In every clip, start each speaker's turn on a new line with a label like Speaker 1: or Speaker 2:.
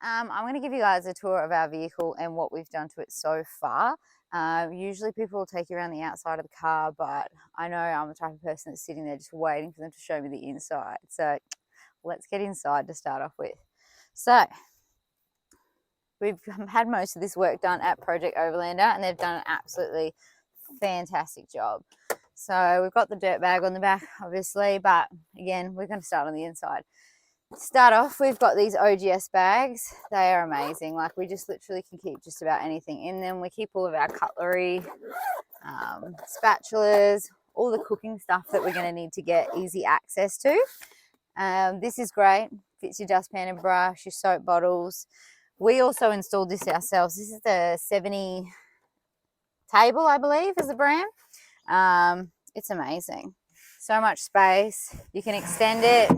Speaker 1: I'm going to give you guys a tour of our vehicle and what we've done to it so far. Usually people will take you around the outside of the car, but I know I'm the type of person that's sitting there just waiting for them to show me the inside. So let's get inside to start off with. So we've had most of this work done at Project Overlander, and they've done an absolutely fantastic job. So we've got the dirt bag on the back, obviously, but again, we're going to start on the inside. To start off, we've got these OGS bags. They are amazing. Like, we just literally can keep just about anything in them. We keep all of our cutlery, spatulas, all the cooking stuff that we're going to need to get easy access to. This is great. Fits your dustpan and brush, your soap bottles. We also installed this ourselves. This is the 70 Table, I believe, is the brand. It's amazing. So much space. You can extend it.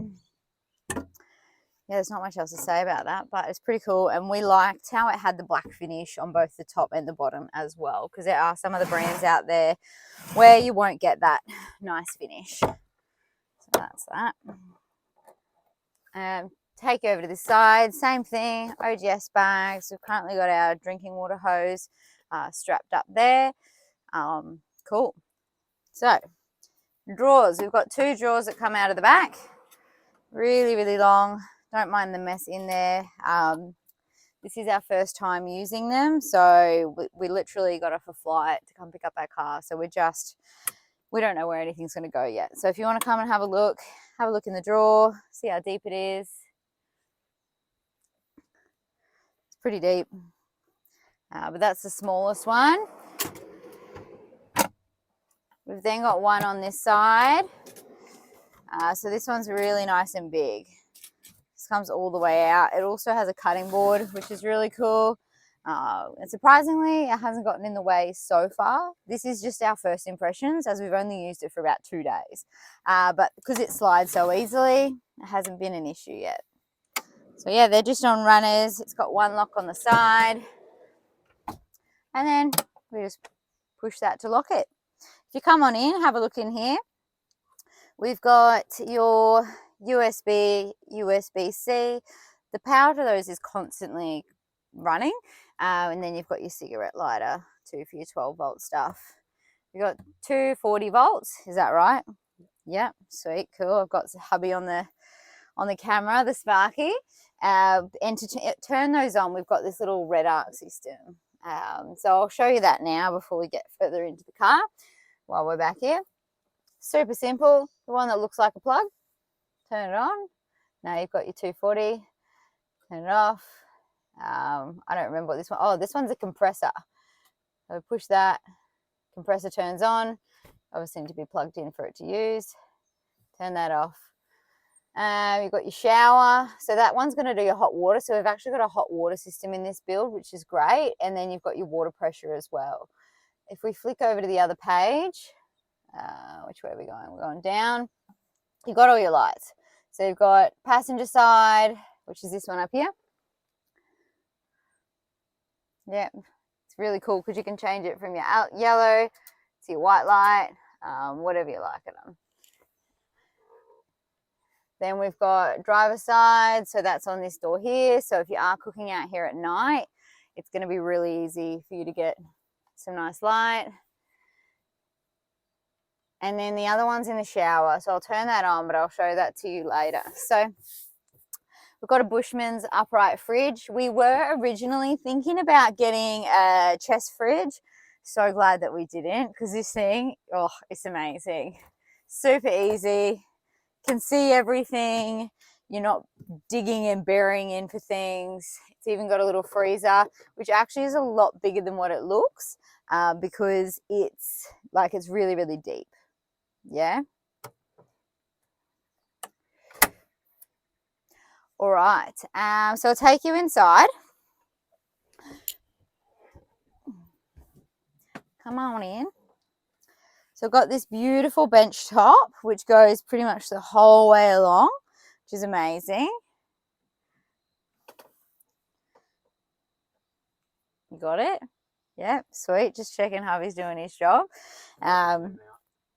Speaker 1: Yeah, there's not much else to say about that, but it's pretty cool. And we liked how it had the black finish on both the top and the bottom as well, because there are some of the brands out there where you won't get that nice finish. So that's that. Take you over to the side, same thing, OGS bags. We've currently got our drinking water hose strapped up there. Cool. So, drawers. We've got 2 drawers that come out of the back. Really, really long. Don't mind the mess in there. This is our first time using them, so we literally got off a flight to come pick up our car. So we don't know where anything's going to go yet. So if you want to come and have a look in the drawer, see how deep it is. It's pretty deep, but that's the smallest one. We've then got one on this side. So this one's really nice and big. This comes all the way out. It also has a cutting board, which is really cool. And surprisingly, it hasn't gotten in the way so far. This is just our first impressions, as we've only used it for about 2 days. But because it slides so easily, it hasn't been an issue yet. So yeah, they're just on runners. It's got one lock on the side. And then we just push that to lock it. If you come on in, have a look in here. We've got your USB, USB-C. The power to those is constantly running. And then you've got your cigarette lighter too for your 12-volt stuff. You've got 2 40 volts. Is that right? Yeah, sweet, cool. I've got hubby on the camera, the Sparky. And to turn those on, we've got this little red arc system. So I'll show you that now before we get further into the car while we're back here. Super simple. The one that looks like a plug. Turn it on. Now you've got your 240. Turn it off. I don't remember what this one. Oh, this one's a compressor. So push that. Compressor turns on. Obviously need to be plugged in for it to use. Turn that off. You've got your shower. So that one's going to do your hot water. So we've actually got a hot water system in this build, which is great. And then you've got your water pressure as well. If we flick over to the other page, which way are we going? We're going down. You've got all your lights. So you've got passenger side, which is this one up here. Yeah, it's really cool because you can change it from your yellow to your white light, whatever you like it on. Then we've got driver side, so that's on this door here. So if you are cooking out here at night, it's going to be really easy for you to get some nice light. And then the other one's in the shower. So I'll turn that on, but I'll show that to you later. So we've got a Bushman's upright fridge. We were originally thinking about getting a chest fridge. So glad that we didn't, because this thing, oh, it's amazing. Super easy. Can see everything. You're not digging and burying in for things. It's even got a little freezer, which actually is a lot bigger than what it looks, because it's really, really deep. Yeah. All right. So I'll take you inside. Come on in. So I've got this beautiful bench top, which goes pretty much the whole way along, which is amazing. You got it? Yeah, sweet. Just checking hubby's doing his job.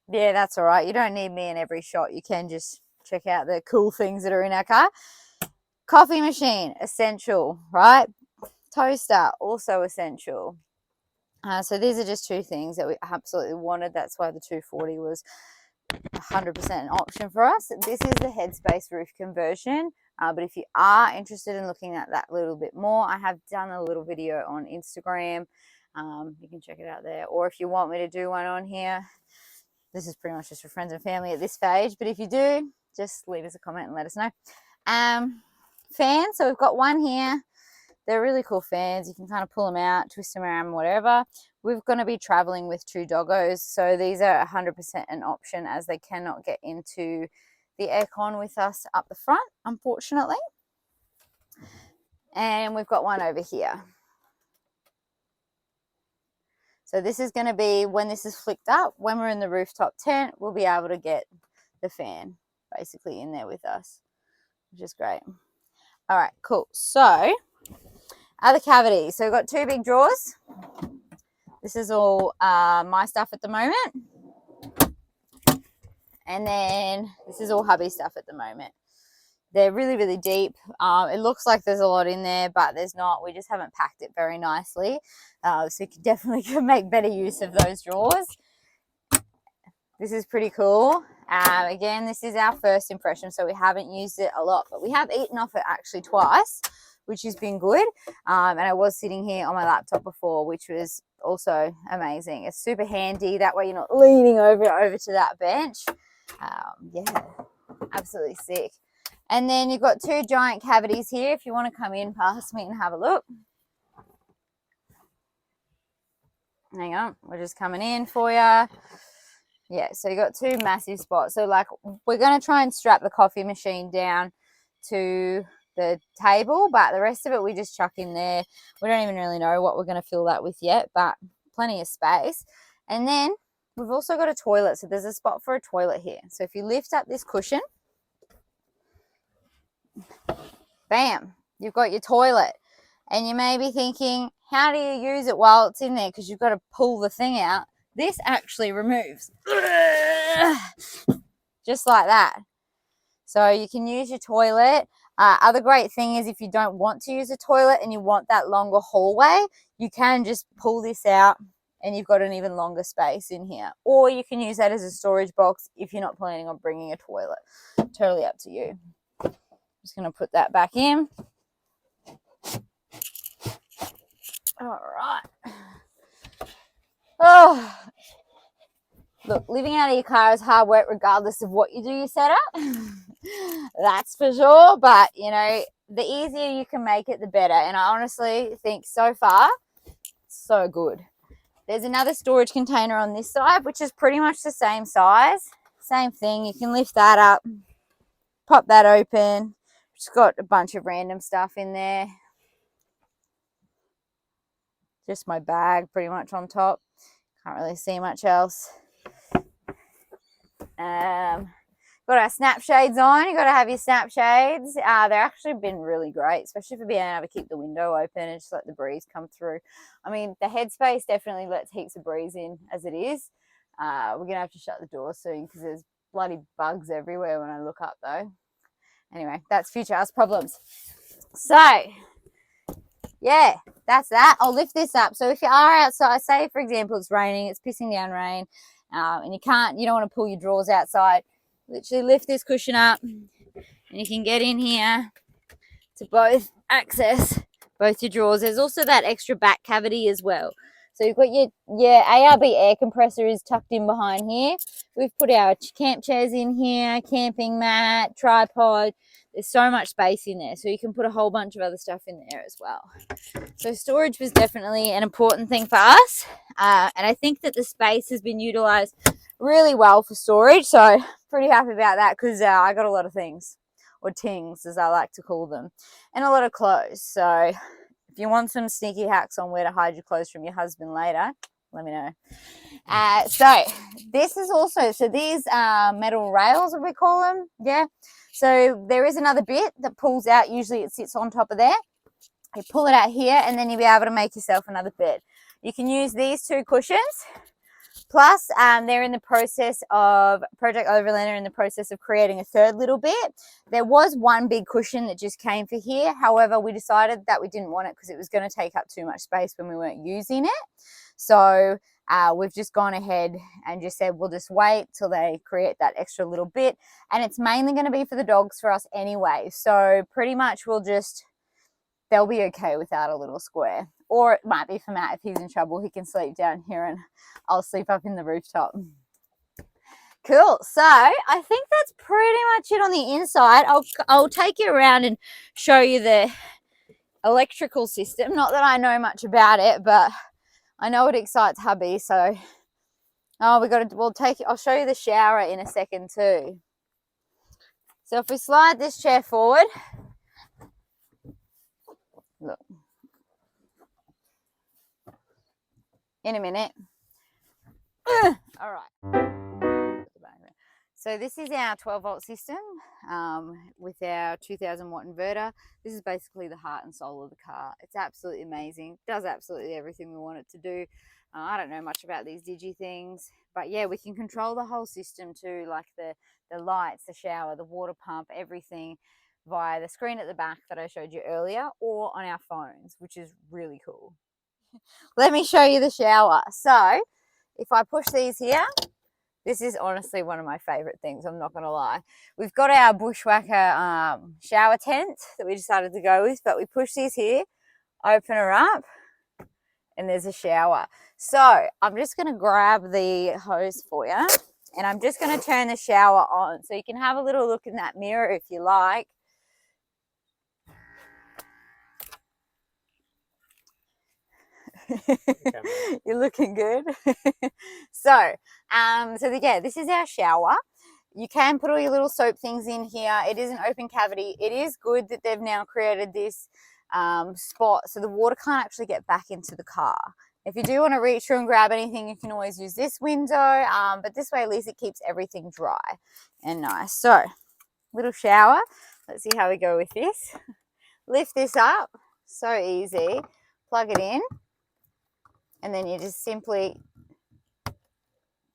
Speaker 1: Yeah, that's all right. You don't need me in every shot. You can just check out the cool things that are in our car. Coffee machine, essential, right? Toaster, also essential. So these are just two things that we absolutely wanted. That's why the 240 was 100% an option for us. This is the headspace roof conversion. But if you are interested in looking at that a little bit more, I have done a little video on Instagram. You can check it out there. Or if you want me to do one on here, this is pretty much just for friends and family at this stage. But if you do, just leave us a comment and let us know. Fans, so we've got one here. They're really cool fans. You can kind of pull them out, twist them around, whatever. We're going to be traveling with 2 doggos, so these are 100% an option as they cannot get into the aircon with us up the front, unfortunately. And we've got one over here. So this is going to be, when this is flicked up, when we're in the rooftop tent, we'll be able to get the fan basically in there with us, which is great. All right, cool. So other cavities. So we've got 2 big drawers. This is all my stuff at the moment. And then this is all hubby stuff at the moment. They're really, really deep. It looks like there's a lot in there, but there's not. We just haven't packed it very nicely. So you can definitely make better use of those drawers. This is pretty cool. Again, this is our first impression, so we haven't used it a lot, but we have eaten off it actually twice, which has been good. And I was sitting here on my laptop before, which was also amazing. It's super handy. That way you're not leaning over to that bench. Yeah, absolutely sick. And then you've got 2 giant cavities here if you want to come in past me and have a look. Hang on, we're just coming in for you. Yeah, so you got 2 massive spots. So like, we're going to try and strap the coffee machine down to the table, but the rest of it we just chuck in there. We don't even really know what we're going to fill that with yet, but plenty of space. And then we've also got a toilet, so there's a spot for a toilet here. So if you lift up this cushion, bam, you've got your toilet. And you may be thinking, how do you use it while it's in there? Because you've got to pull the thing out. This actually removes just like that. So you can use your toilet. Other great thing is if you don't want to use a toilet and you want that longer hallway, you can just pull this out and you've got an even longer space in here. Or you can use that as a storage box if you're not planning on bringing a toilet. Totally up to you. Just going to put that back in. All right. Oh, look, living out of your car is hard work regardless of what you do your setup. That's for sure. But, you know, the easier you can make it, the better. And I honestly think so far, so good. There's another storage container on this side, which is pretty much the same size. Same thing. You can lift that up, pop that open. Just got a bunch of random stuff in there. Just my bag pretty much on top. Can't really see much else. Got our snap shades on. You got to have your snap shades. They're actually been really great, especially for being able to keep the window open and just let the breeze come through. I mean, the headspace definitely lets heaps of breeze in as it is. We're going to have to shut the door soon because there's bloody bugs everywhere when I look up though. Anyway, that's future us problems. So, yeah, that's that. I'll lift this up. So if you are outside, say for example it's raining, it's pissing down rain, and you don't want to pull your drawers outside, literally lift this cushion up and you can get in here to both access both your drawers. There's also that extra back cavity as well. So you've got your ARB air compressor is tucked in behind here. We've put our camp chairs in here, camping mat, tripod. There's so much space in there. So you can put a whole bunch of other stuff in there as well. So storage was definitely an important thing for us. And I think that the space has been utilized really well for storage. So pretty happy about that because I got a lot of things, or tings as I like to call them, and a lot of clothes. So if you want some sneaky hacks on where to hide your clothes from your husband later, let me know. So this is also, so these metal rails, what we call them, yeah. So there is another bit that pulls out. Usually it sits on top of there. You pull it out here and then you'll be able to make yourself another bed. You can use these 2 cushions Plus, they're in the process of, Project Overland are in the process of creating a third little bit. There was one big cushion that just came for here. However, we decided that we didn't want it because it was going to take up too much space when we weren't using it. So we've just gone ahead and just said we'll just wait till they create that extra little bit. And it's mainly going to be for the dogs for us anyway. So pretty much they'll be okay without a little square. Or it might be for Matt. If he's in trouble, he can sleep down here and I'll sleep up in the rooftop. Cool. So I think that's pretty much it on the inside. I'll take you around and show you the electrical system. Not that I know much about it, but I know it excites hubby. So I'll show you the shower in a second too. So if we slide this chair forward, look, in a minute. All right. So this is our 12-volt system with our 2000-watt inverter. This is basically the heart and soul of the car. It's absolutely amazing. It does absolutely everything we want it to do. I don't know much about these digi things, but yeah, we can control the whole system too, like the lights, the shower, the water pump, everything via the screen at the back that I showed you earlier, or on our phones, which is really cool. Let me show you the shower. So if I push these here, this is honestly one of my favorite things, I'm not going to lie. We've got our bushwhacker shower tent that we decided to go with, but we push these here, open her up, and there's a shower. So I'm just going to grab the hose for you, and I'm just going to turn the shower on. So you can have a little look in that mirror if you like. You're looking good. So yeah, this is our shower. You can put all your little soap things in here. It is an open cavity. It is good that they've now created this spot so the water can't actually get back into the car. If you do want to reach through and grab anything, you can always use this window, but this way at least it keeps everything dry and nice. So little shower. Let's see how we go with this. Lift this up, so easy. Plug it in, and then you just simply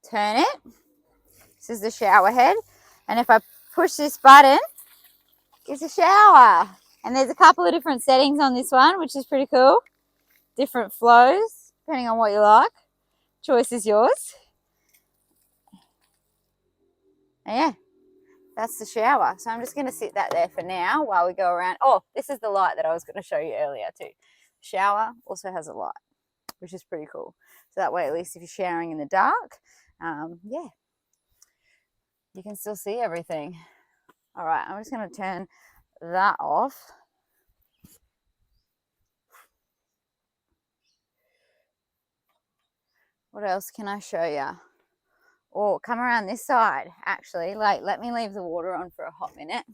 Speaker 1: turn it. This is the shower head, and if I push this button, it's a shower. And there's a couple of different settings on this one, which is pretty cool. Different flows, depending on what you like. Choice is yours. And yeah, that's the shower. So I'm just going to sit that there for now while we go around. Oh, this is the light that I was going to show you earlier too. Shower also has a light, which is pretty cool. So that way, at least if you're showering in the dark, yeah, you can still see everything. All right, I'm just going to turn that off. What else can I show you? Or come around this side, actually. Like, let me leave the water on for a hot minute.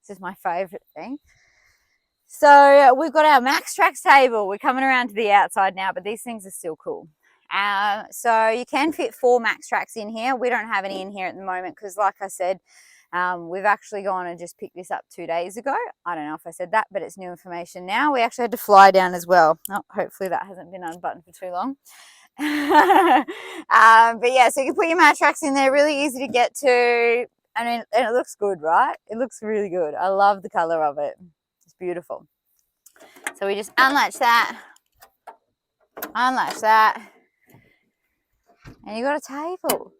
Speaker 1: This is my favorite thing. So we've got our Max Trax table. We're coming around to the outside now, but these things are still cool. So you can fit 4 Max Trax in here. We don't have any in here at the moment because, like I said, we've actually gone and just picked this up 2 days ago. I don't know if I said that, but it's new information now. We actually had to fly down as well. Oh, hopefully that hasn't been unbuttoned for too long. But yeah, so you can put your mat tracks in there, really easy to get to. I mean, and it looks good, right? It looks really good. I love the color of it. It's beautiful. So we just unlatch that, and you got a table.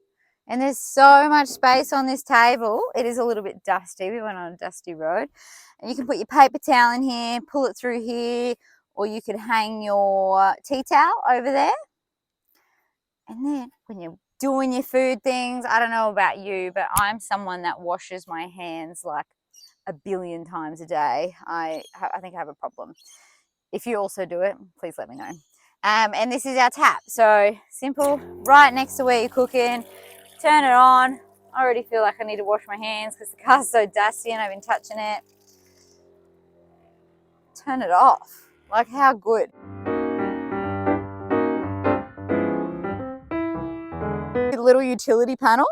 Speaker 1: And there's so much space on this table. It is a little bit dusty. We went on a dusty road. And you can put your paper towel in here, pull it through here, or you could hang your tea towel over there. And then when you're doing your food things, I don't know about you, but I'm someone that washes my hands like a billion times a day. I think I have a problem. If you also do it, please let me know. And this is our tap. So simple, right next to where you're cooking. Turn it on. I already feel like I need to wash my hands because the car's so dusty and I've been touching it. Turn it off. Like, how good. Little utility panel.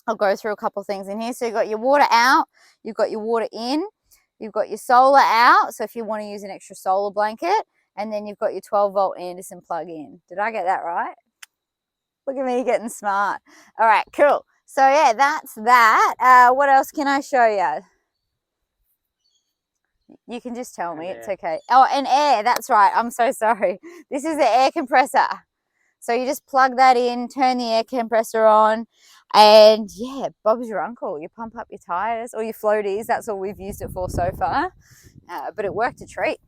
Speaker 1: I'll go through a couple of things in here. So you've got your water out, you've got your water in, you've got your solar out. So if you want to use an extra solar blanket, and then you've got your 12-volt Anderson plug in. Did I get that right? Look at me getting smart. All right, cool. So yeah, that's that. What else can I show you? You can just tell me, it's okay. Oh, and air, that's right. I'm so sorry. This is the air compressor. So you just plug that in, turn the air compressor on, and yeah, Bob's your uncle. You pump up your tires or your floaties. That's all we've used it for so far. But it worked a treat.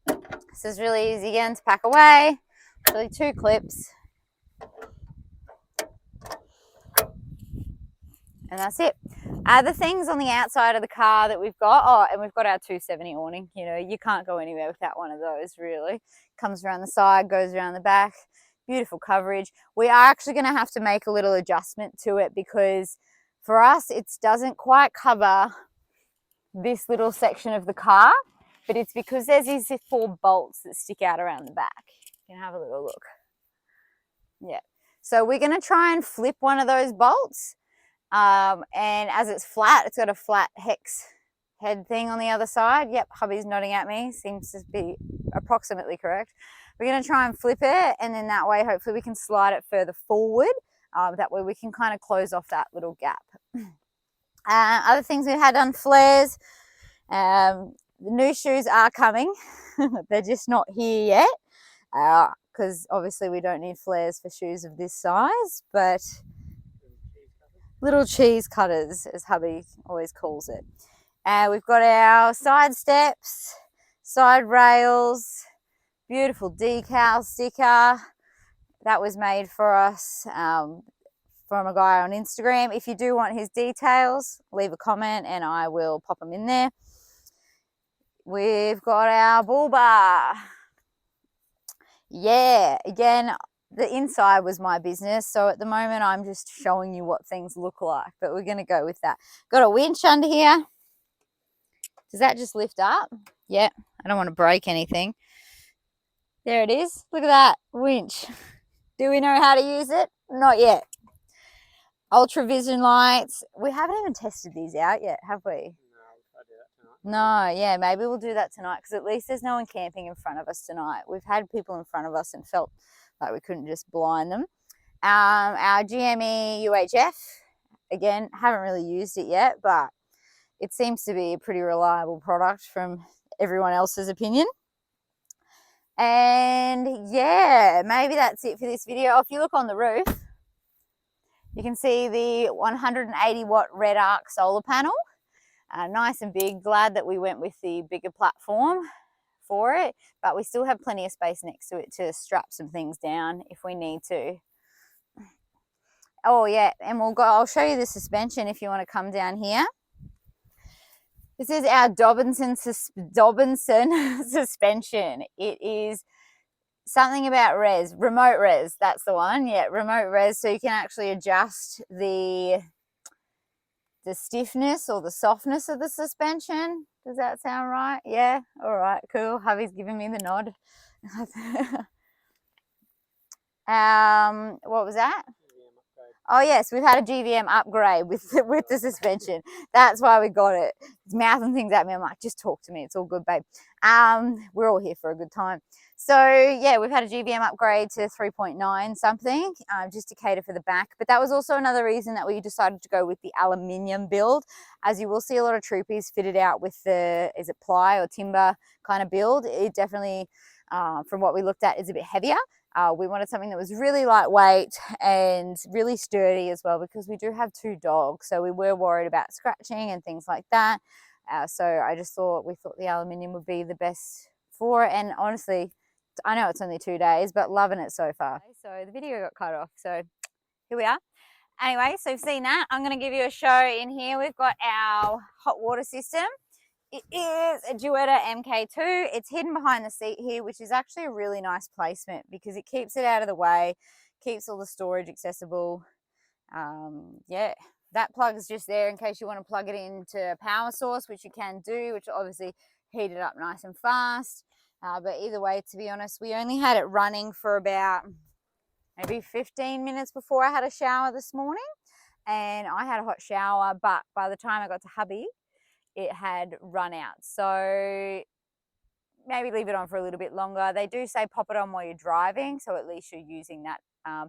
Speaker 1: This is really easy again to pack away. Really 2 clips. And that's it. The things on the outside of the car that we've got, oh, and we've got our 270 awning. You know, you can't go anywhere without one of those, really. Comes around the side, goes around the back. Beautiful coverage. We are actually going to have to make a little adjustment to it because for us, it doesn't quite cover this little section of the car, but it's because there's these 4 bolts that stick out around the back. You can have a little look. Yeah. So we're going to try and flip one of those bolts. And as it's flat, it's got a flat hex head thing on the other side. Yep, hubby's nodding at me. Seems to be approximately correct. We're going to try and flip it, and then that way, hopefully we can slide it further forward. That way we can kind of close off that little gap. Other things we had done, flares. The new shoes are coming. They're just not here yet, because obviously we don't need flares for shoes of this size, but little cheese cutters, as hubby always calls it. We've got our side steps, side rails, beautiful decal sticker that was made for us from a guy on Instagram. If you do want his details, leave a comment and I will pop them in there. We've got our bull bar. Yeah, again, the inside was my business, so at the moment I'm just showing you what things look like, but we're going to go with that. Got a winch under here. Does that just lift up? Yeah, I don't want to break anything. There it is. Look at that winch. Do we know how to use it? Not yet. Ultra vision lights. We haven't even tested these out yet, have we? No, yeah, maybe we'll do that tonight because at least there's no one camping in front of us tonight. We've had people in front of us and felt like we couldn't just blind them. Our GME UHF, again, haven't really used it yet, but it seems to be a pretty reliable product from everyone else's opinion. And yeah, maybe that's it for this video. If you look on the roof, you can see the 180 watt red arc solar panel. Nice and big. Glad that we went with the bigger platform for it, but we still have plenty of space next to it to strap some things down if we need to. Oh yeah, and I'll show you the suspension if you want to come down here. This is our Dobinson suspension. It is something about remote res, that's the one. Yeah, remote res, so you can actually adjust the stiffness or the softness of the suspension. Does that sound right? Yeah, all right, cool. Hubby's giving me the nod. What was that? Oh yes, we've had a GVM upgrade with the suspension. That's why we got it. He's mouthing things at me. I'm like, just talk to me. It's all good, babe. We're all here for a good time. So yeah, we've had a GVM upgrade to 3.9 something, just to cater for the back. But that was also another reason that we decided to go with the aluminium build. As you will see, a lot of Troopies fitted out with the, is it ply or timber kind of build. It definitely, from what we looked at, is a bit heavier. We wanted something that was really lightweight and really sturdy as well, because we do have 2 dogs, so we were worried about scratching and things like that. So I just thought, we thought the aluminium would be the best for it. And honestly, I know it's only 2 days, but loving it so far. So the video got cut off, so here we are. Anyway, so you've seen that. I'm going to give you a show in here. We've got our hot water system. It is a Duetta MK2. It's hidden behind the seat here, which is actually a really nice placement because it keeps it out of the way, keeps all the storage accessible. Yeah, that plug is just there in case you want to plug it into a power source, which you can do, which will obviously heat it up nice and fast. But either way, to be honest, we only had it running for about maybe 15 minutes before I had a shower this morning. And I had a hot shower, but by the time I got to hubby, it had run out. So maybe leave it on for a little bit longer. They do say pop it on while you're driving, so at least you're using that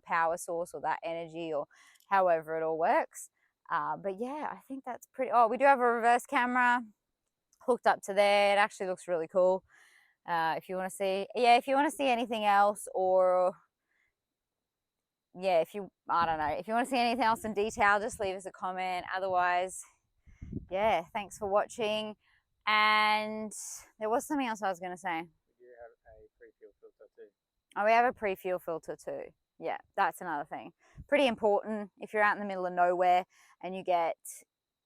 Speaker 1: power source or that energy, or however it all works. But yeah, I think that's pretty. Oh, we do have a reverse camera hooked up to there. It actually looks really cool. If you want to see, yeah, if you want to see anything else, or yeah, I don't know, if you want to see anything else in detail, just leave us a comment. Otherwise, yeah, thanks for watching. And there was something else I was going to say.
Speaker 2: We do have a pre-fuel filter too.
Speaker 1: Oh, we have a pre-fuel filter too. Yeah, that's another thing. Pretty important if you're out in the middle of nowhere and you get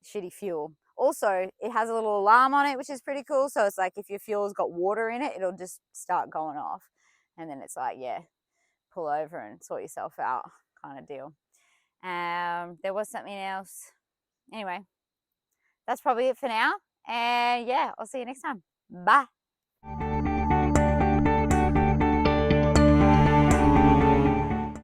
Speaker 1: shitty fuel. Also, it has a little alarm on it, which is pretty cool. So it's like if your fuel's got water in it, it'll just start going off. And then it's like, yeah, pull over and sort yourself out kind of deal. There was something else. Anyway, that's probably it for now. And yeah, I'll see you next time. Bye.